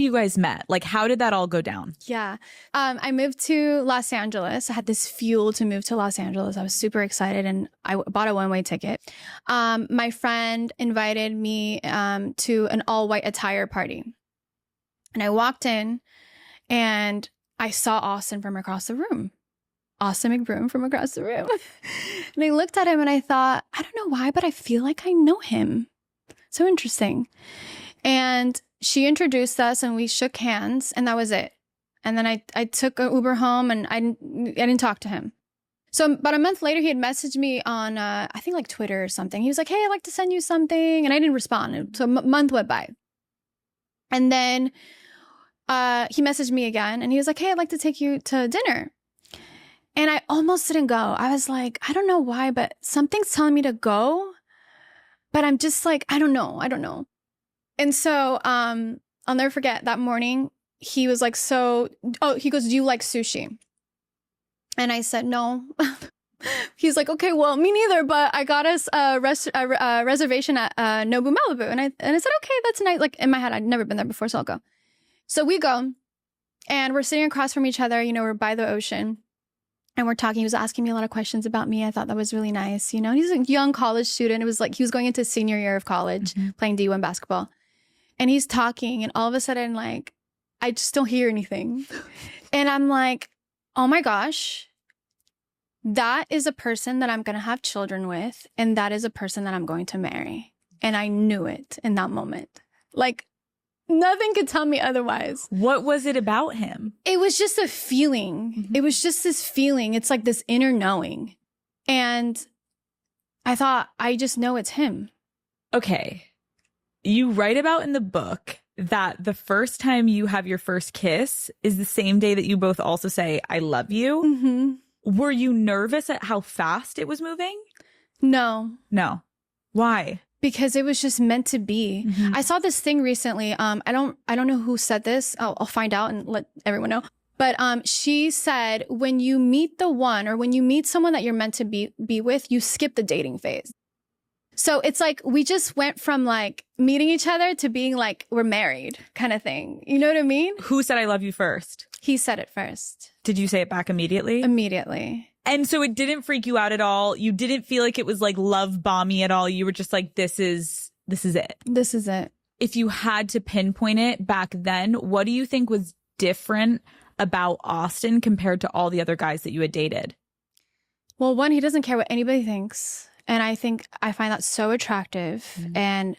You guys met? Like, how did that all go down? Yeah. I moved to Los Angeles. I had this fuel to move to Los Angeles. I was super excited and I bought a one-way ticket. My friend invited me to an all-white attire party. And I walked in and I saw Austin from across the room. Austin McBroom from across the room. And I looked at him and I thought, I don't know why, but I feel like I know him. So interesting. And she introduced us and we shook hands and that was it. And then I took an Uber home and I didn't talk to him. So about a month later, he had messaged me on, I think like Twitter or something. He was like, hey, I'd like to send you something. And I didn't respond. So a month went by. And then he messaged me again and he was like, hey, I'd like to take you to dinner. And I almost didn't go. I was like, I don't know why, but something's telling me to go. But I'm just like, I don't know. And so I'll never forget that morning, he was like, he goes, do you like sushi? And I said, no. He's like, okay, well, me neither, but I got us a reservation at Nobu Malibu. And I said, okay, that's nice. Like in my head, I'd never been there before, so I'll go. So we go and we're sitting across from each other, we're by the ocean. And we're talking. He was asking me a lot of questions about me. I thought that was really nice. He's a young college student. It was like he was going into senior year of college, playing D1 basketball. And he's talking. And all of a sudden, like, I just don't hear anything. And I'm like, oh my gosh, that is a person that I'm going to have children with. And that is a person that I'm going to marry. And I knew it in that moment. Like, nothing could tell me otherwise. What was it about him? It was just a feeling. It was just this feeling. It's like this inner knowing. And I thought, I just know it's him. Okay. You write about in the book that the first time you have your first kiss is the same day that you both also say, I love you. Were you nervous at how fast it was moving? No. Why? Because it was just meant to be. I saw this thing recently. I don't know who said this. I'll find out and let everyone know. But she said, when you meet the one or when you meet someone that you're meant to be with, you skip the dating phase. So it's like we just went from like meeting each other to being like we're married kind of thing. You know what I mean? Who said I love you first? He said it first. Did you say it back immediately? Immediately. And so it didn't freak you out at all. You didn't feel like it was like love bomby at all. You were just like, this is it. This is it. If you had to pinpoint it back then, what do you think was different about Austin compared to all the other guys that you had dated? Well, one, he doesn't care what anybody thinks. And I find that so attractive. And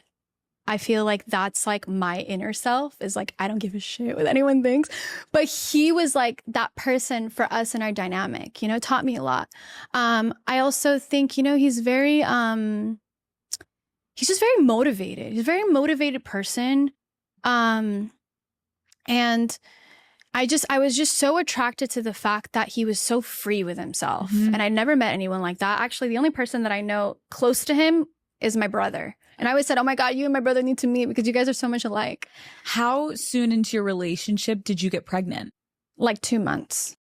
I feel like that's like my inner self is like, I don't give a shit what anyone thinks. But he was like that person for us in our dynamic, taught me a lot. I also think, he's very, he's just very motivated. He's a very motivated person. And I was just so attracted to the fact that he was so free with himself. And I never met anyone like that. Actually, the only person that I know close to him is my brother. And I always said, oh my God, you and my brother need to meet because you guys are so much alike. How soon into your relationship did you get pregnant? Like 2 months.